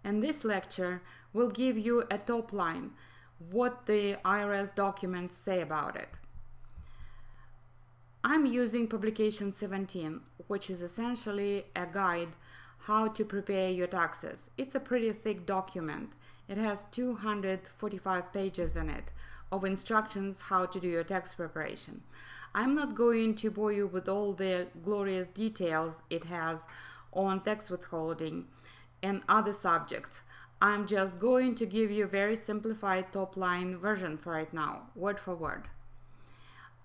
And this lecture will give you a top line, what the IRS documents say about it. I'm using Publication 17, which is essentially a guide how to prepare your taxes. It's a pretty thick document. It has 245 pages in it of instructions how to do your tax preparation. I'm not going to bore you with all the glorious details it has on tax withholding and other subjects. I'm just going to give you a very simplified top-line version for right now, word for word.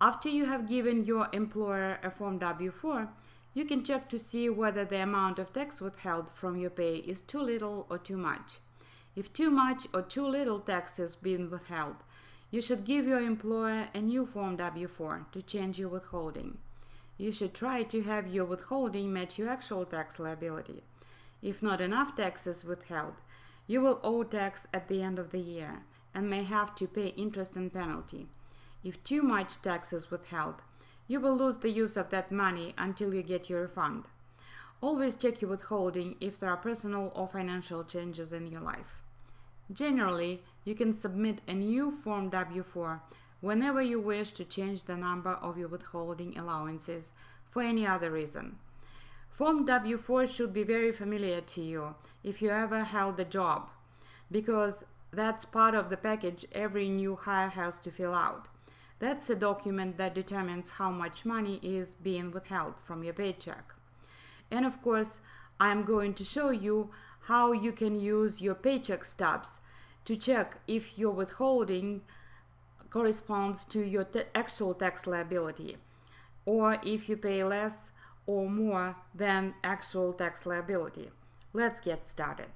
After you have given your employer a Form W-4, you can check to see whether the amount of tax withheld from your pay is too little or too much. If too much or too little tax is being withheld, you should give your employer a new Form W-4 to change your withholding. You should try to have your withholding match your actual tax liability. If not enough tax is withheld, you will owe tax at the end of the year and may have to pay interest and penalty. If too much tax is withheld, you will lose the use of that money until you get your refund. Always check your withholding if there are personal or financial changes in your life. Generally, you can submit a new Form W-4 whenever you wish to change the number of your withholding allowances for any other reason. Form W-4 should be very familiar to you if you ever held a job, because that's part of the package every new hire has to fill out. That's a document that determines how much money is being withheld from your paycheck. And of course, I'm going to show you how you can use your paycheck stubs to check if your withholding corresponds to your actual tax liability, or if you pay less or more than actual tax liability. Let's get started.